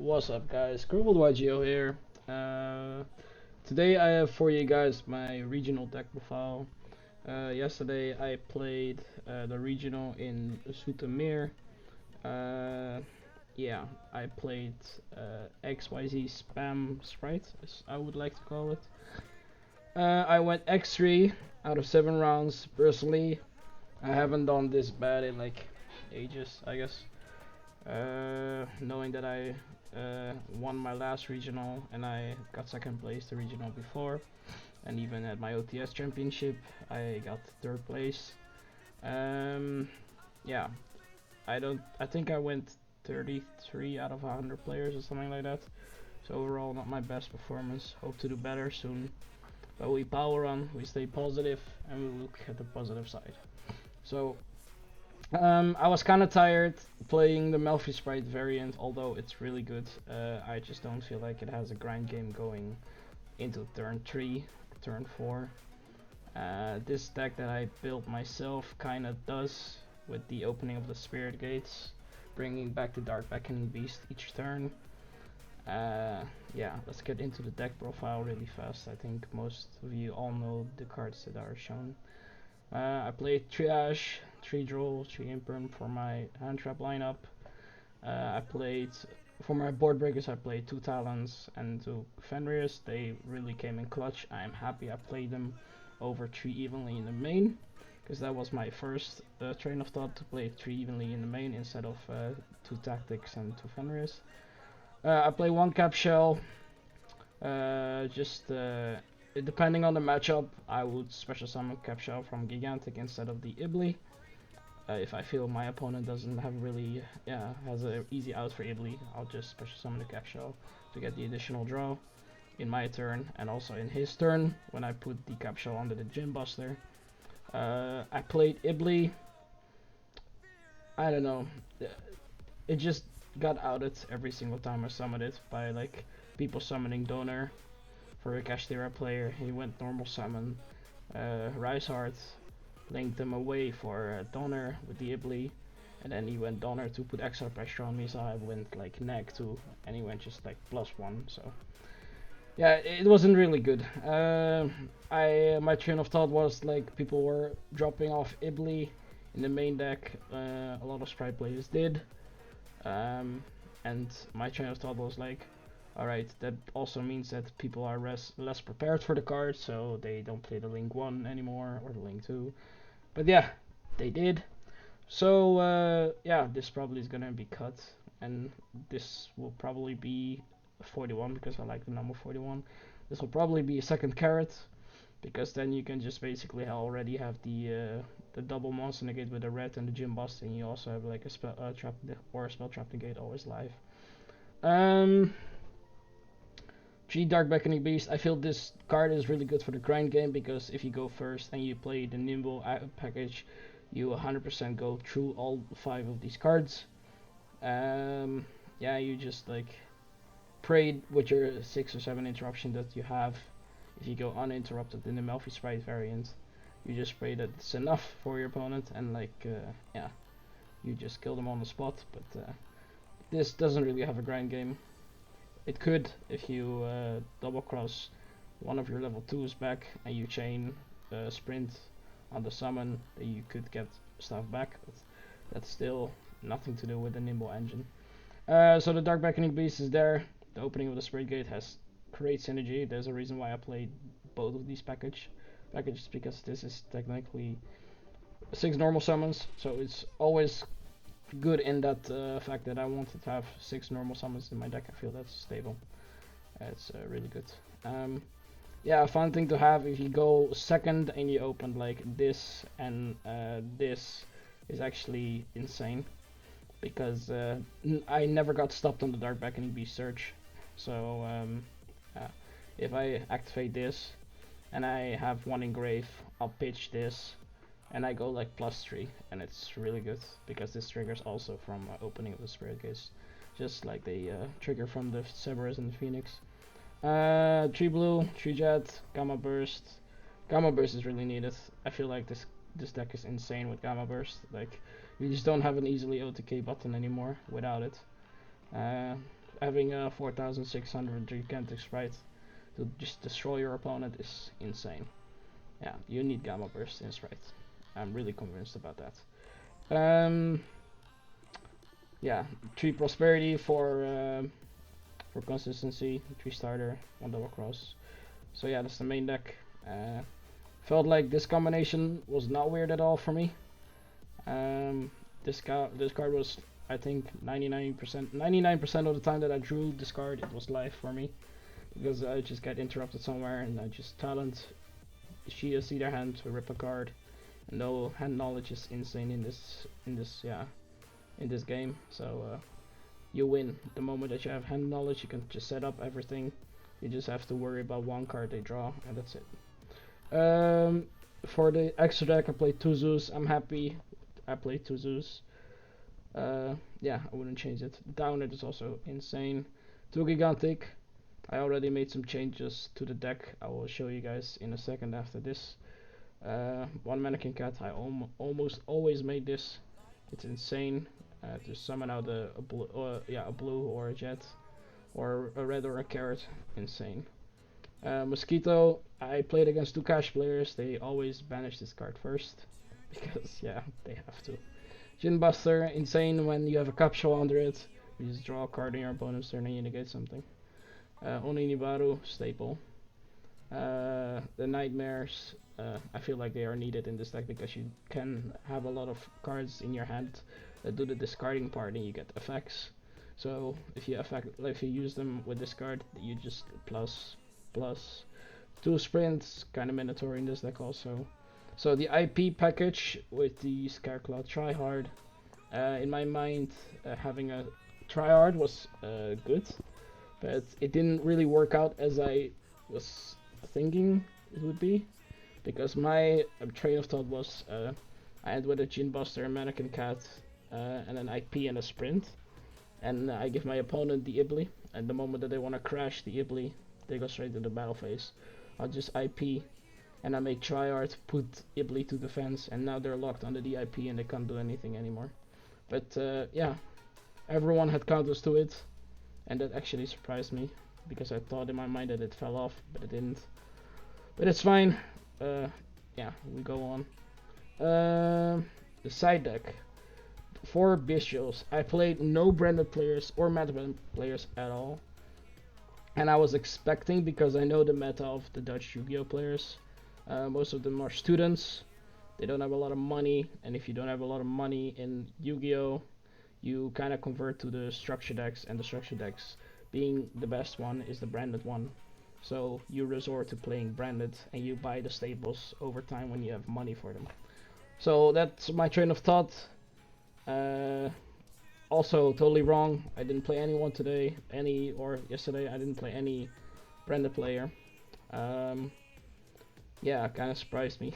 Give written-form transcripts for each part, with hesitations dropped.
What's up, guys? Crippled YGO here. Uh, Today I have for you guys my regional deck profile. Yesterday I played the regional in Zoetermeer. Uh, yeah, I played XYZ Spam Spright, as I would like to call it. I went X3 out of 7 rounds. Personally, I haven't done this bad in like ages, I guess. Knowing that I won my last regional and I got second place the regional before, and even at my OTS championship I got third place. Um, yeah, I think I went 33 out of 100 players or something like that. So overall, not my best performance. Hope to do better soon. But we power on, we stay positive, and we look at the positive side. So I was kind of tired playing the Melfi Sprite variant, although it's really good. I just don't feel like it has a grind game going into turn 3, turn 4. This deck that I built myself kind of does, with the opening of the Spirit Gates, bringing back the Dark Beckoning Beast each turn. Yeah, let's get into the deck profile really fast. I think most of you all know the cards that are shown. I played Triage, 3 Droll, 3 Imperm for my hand trap lineup. I played, for my board breakers, I played 2 Talons and 2 Fenris. They really came in clutch. I'm happy I played them over 3 evenly in the main, because that was my first train of thought, to play 3 evenly in the main instead of 2 Tactics and 2 Fenris. I play 1 Cap Shell, just depending on the matchup, I would special summon Capshell from Gigantic instead of the Ibli. If I feel my opponent doesn't have really, has an easy out for Ibli, I'll just special summon the Capshell to get the additional draw in my turn, and also in his turn when I put the Capshell under the Gym Buster. I played Ibli. I don't know. It just got outed every single time I summoned it by like people summoning Donor. For a Kashtira player, he went normal summon, Rise Heart, linked them away for Donner with the Ibli, and then he went Donner to put extra pressure on me, so I went like Neg 2, and he went just like +1, so yeah, it wasn't really good. My train of thought was like people were dropping off Ibli in the main deck, a lot of Sprite players did, and my train of thought was like, alright, that also means that people are less prepared for the card, so they don't play the Link 1 anymore, or the Link 2. But yeah, they did. So, yeah, this probably is gonna be cut, and this will probably be 41, because I like the number 41. This will probably be a second carrot, because then you can just basically already have the double monster negate with the red and the gym bust, and you also have like a spell trap or a spell trap negate always live. Um, G Dark Beckoning Beast. I feel this card is really good for the grind game, because if you go first and you play the Nimble package, you 100% go through all 5 of these cards. Yeah, you just like pray with your 6 or 7 interruption that you have. If you go uninterrupted in the Melfi Sprite variant, you just pray that it's enough for your opponent, and like, yeah, you just kill them on the spot. But this doesn't really have a grind game. It could if you double cross one of your level 2s back and you chain sprint on the summon, you could get stuff back, but that's still nothing to do with the Nimble engine. So the Dark Beckoning Beast is there. The opening of the Spirit Gate has great synergy. There's a reason why I played both of these packages, because this is technically 6 normal summons, so it's always good in that fact that I wanted to have 6 normal summons in my deck. I feel that's stable. It's really good. Yeah, a fun thing to have if you go second and you open like this and this is actually insane, because I never got stopped on the Dark Beckoning Beast search. So if I activate this and I have 1 engrave, I'll pitch this and I go like +3, and it's really good because this triggers also from opening of the Spirit Gates, just like the trigger from the Cerberus and the Phoenix. 3 blue, 3 jet, Gamma Burst. Gamma Burst is really needed. I feel like this deck is insane with Gamma Burst. Like, you just don't have an easily OTK button anymore without it. having a 4600 gigantic Spright to just destroy your opponent is insane. Yeah, you need Gamma Burst in Spright. I'm really convinced about that. Yeah, 3 Prosperity for consistency, 3 starter, 1 double cross. So yeah, that's the main deck. Felt like this combination was not weird at all for me. This card was, I think, 99% of the time that I drew this card, it was live for me, because I just get interrupted somewhere and I just talent. She see their hand to rip a card. No, hand knowledge is insane in this game. So you win the moment that you have hand knowledge. You can just set up everything. You just have to worry about 1 card they draw, and that's it. For the extra deck, I played 2 Zeus. I'm happy I played 2 Zeus. Yeah, I wouldn't change it. Downer is also insane. 2 Gigantic. I already made some changes to the deck. I will show you guys in a second after this. 1 Mannequin Cat. I almost always made this. It's insane. To summon out a blue or a jet, or a red or a carrot. Insane. Mosquito. I played against 2 cash players. They always banish this card first, because yeah, they have to. Ginbuster. Insane when you have a capsule under it. You just draw a card in your opponent's turn and you negate something. Oninibaru. Staple. The Nightmares. I feel like they are needed in this deck because you can have a lot of cards in your hand that do the discarding part and you get effects. So if you use them with this card, you just plus 2 sprints, kind of mandatory in this deck also. So the IP package with the Scareclaw Tryhard, in my mind, having a Tryhard was good, but it didn't really work out as I was thinking it would be, because my train of thought was I end with a Ginbuster, a Mannequin Cat, and an IP and a sprint, and I give my opponent the Ibly, and the moment that they want to crash the Ibly, they go straight to the battle phase. I'll just IP, and I make Tryhard put Ibly to defense, and now they're locked under the IP and they can't do anything anymore. But yeah, everyone had counters to it, and that actually surprised me, because I thought in my mind that it fell off, but it didn't. But it's fine. Yeah, we go on. The side deck. 4 Bestials. I played no branded players or meta players at all. And I was expecting, because I know the meta of the Dutch Yu-Gi-Oh players. Most of them are students. They don't have a lot of money, and if you don't have a lot of money in Yu-Gi-Oh, you kind of convert to the structure decks, and the structure decks being the best one is the branded one. So you resort to playing branded, and you buy the staples over time when you have money for them. So that's my train of thought. Also totally wrong. I didn't play anyone today, yesterday. I didn't play any branded player. Yeah, kind of surprised me.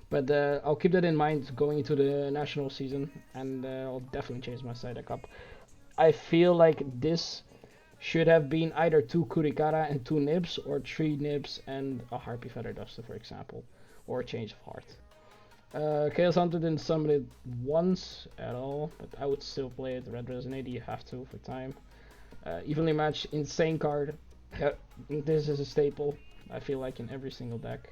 But I'll keep that in mind going into the national season, and I'll definitely change my side deck up. I feel like this should have been either 2 Kurikara and 2 Nibs, or 3 Nibs and a Harpy Feather Duster, for example, or a Change of Heart. Chaos Hunter didn't summon it once at all, but I would still play it. Red Resonate, you have to for time. Evenly Matched, insane card. This is a staple, I feel like, in every single deck.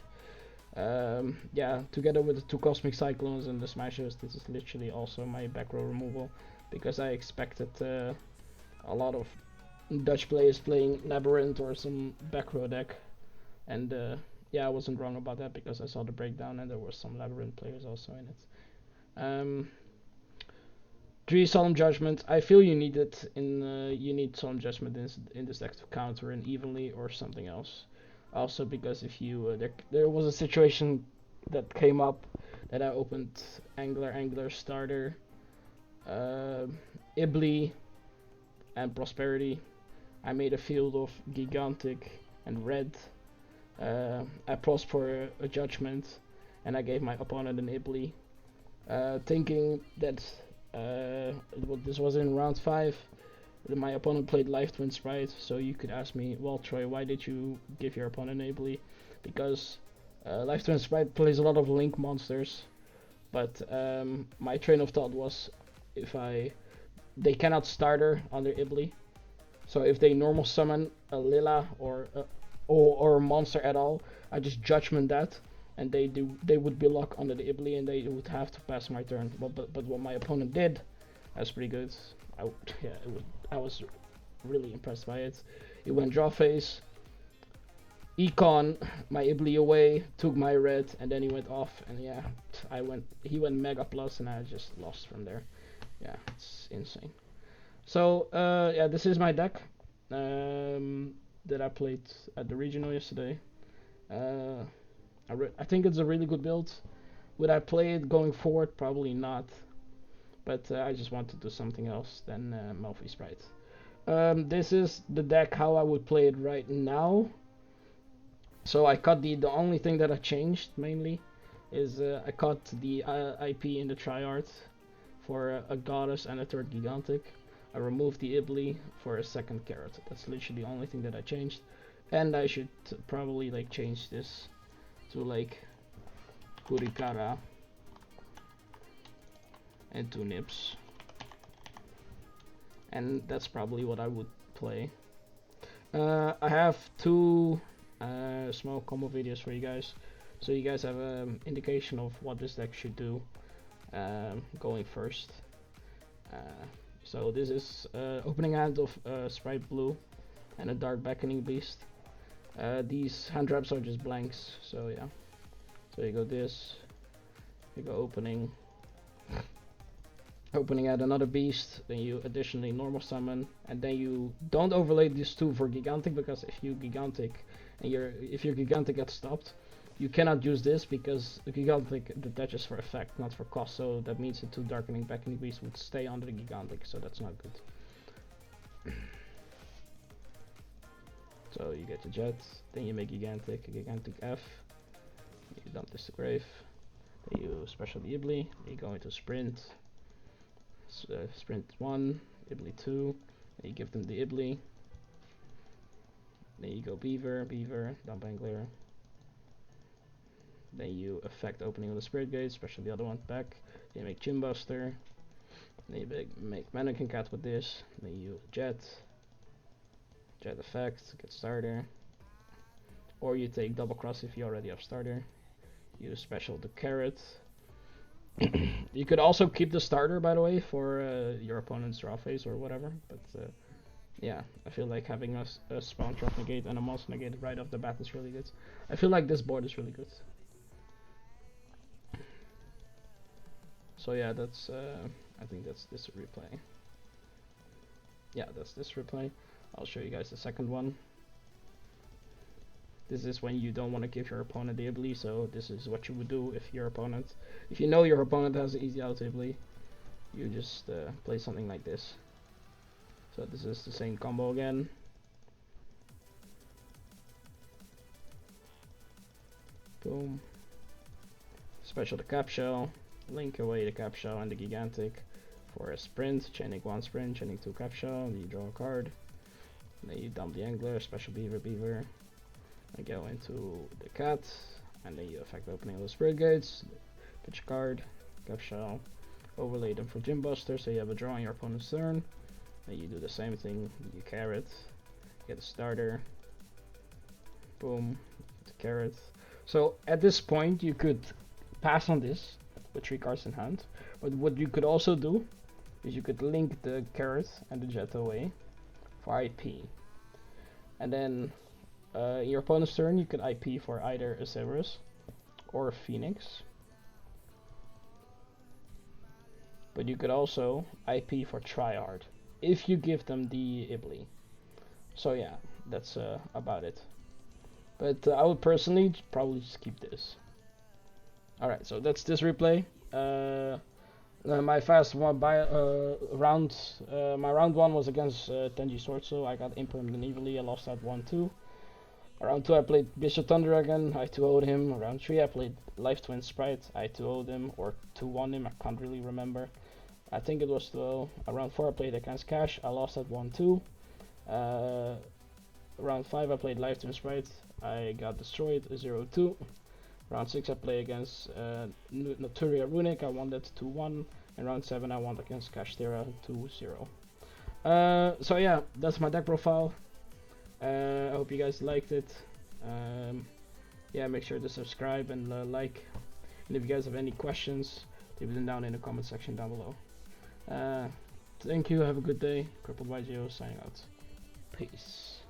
Yeah, together with the 2 Cosmic Cyclones and the Smashers, this is literally also my back row removal, because I expected a lot of Dutch players playing Labyrinth or some back row deck, and yeah, I wasn't wrong about that, because I saw the breakdown and there were some Labyrinth players also in it. 3 Solemn Judgment. I feel you need it you need Solemn Judgment in this deck to counter an Evenly or something else. Also because if you there was a situation that came up that I opened Angler starter, Ibly, and Prosperity. I made a field of Gigantic and Red. I paused for a Judgment, and I gave my opponent an Ibly, thinking that this was in round 5. My opponent played Life Twin Spright, so you could ask me, well, Troy, why did you give your opponent an Ibly? Because Life Twin Spright plays a lot of Link monsters, but my train of thought was, they cannot starter under Ibly, So if they normal summon a Lila or a monster at all, I just judgment that, and they would be locked under the Ibli, and they would have to pass my turn. But what my opponent did, that's pretty good. I was really impressed by it. He went draw phase, econ my Ibli away, took my red, and then he went off, and yeah, he went Mega Plus, and I just lost from there. Yeah, it's insane. So yeah, this is my deck that I played at the regional yesterday. I think it's a really good build. Would I play it going forward? Probably not. But I just want to do something else than Malfi Spright. This is the deck how I would play it right now. So I cut the only thing that I changed mainly is I cut the IP in the Triart for a Goddess and a third Gigantic. I removed the Ibli for a second Carrot. That's literally the only thing that I changed. And I should probably like change this to like Kurikara and 2 Nips. And that's probably what I would play. I have 2 small combo videos for you guys, so you guys have an indication of what this deck should do going first. So this is opening hand of Spright Blue and a Dark Beckoning Beast. These hand traps are just blanks, so yeah. So you go this, you go opening at another beast, then you additionally normal summon, and then you don't overlay these 2 for Gigantic, because if you Gigantic and if your Gigantic gets stopped, you cannot use this because the Gigantic detaches for effect, not for cost. So that means the 2 Darkening Beckoning Beasts would stay under the Gigantic, so that's not good. So you get the Jet, then you make Gigantic F, you dump this to grave, then you special the Ibli, then you go into Sprint, Sprint 1, Ibli 2, then you give them the Ibli, then you go Beaver, dump Angler, then you affect opening of the Spirit Gate, special the other one back, then you make Chimbuster, then you make Mannequin Cat with this, then you Jet effect, get starter, or you take Double Cross if you already have starter, you special the Carrot. You could also keep the starter, by the way, for your opponent's draw phase or whatever, but yeah, I feel like having a spawn trap negate and a monster negate right off the bat is really good. I feel like this board is really good. So yeah, that's I think that's this replay. Yeah, that's this replay. I'll show you guys the second one. This is when you don't want to give your opponent the ability, so this is what you would do if you know your opponent has an easy out ability, you just play something like this. So this is the same combo again. Boom. Special the Cap Shell, link away the Cap Shell and the Gigantic for a sprint, chaining 1 sprint, chaining 2 Cap Shell, you draw a card. Then you dump the Angler, special Beaver, and go into the Cat, and then you affect the opening of the Spirit Gates, pitch a card, Cap Shell, overlay them for Gym Buster, so you have a draw on your opponent's turn. Then you do the same thing, you Carrot, get a starter, boom, get a Carrot. So at this point you could pass on this with 3 cards in hand, but what you could also do is you could link the Carrot and the Jet away for IP, and then in your opponent's turn you could IP for either a Cerberus or a Phoenix, but you could also IP for Triard if you give them the Ibli. So yeah, that's about it, but I would personally probably just keep this. Alright, so that's this replay. My fast one by round, my round 1 was against Tenji Sword, so I got impermanent evilly. I lost that 1-2. Round 2 I played Bishop Thunder again, I 2-0'd him. Round 3 I played Life Twin Spright, I 2-0'd him, or 2-1 him, I can't really remember. I think it was 2-0. Round 4 I played against Cash, I lost that 1-2. Round 5 I played Life Twin Spright, I got destroyed 0-2. Round 6 I play against Naturia Runic, I won that 2-1, and round 7 I won against Kashtera 2-0. So yeah, that's my deck profile. I hope you guys liked it. Yeah, make sure to subscribe and like. And if you guys have any questions, leave them down in the comment section down below. Thank you. Have a good day. Crippled by Geo signing out. Peace.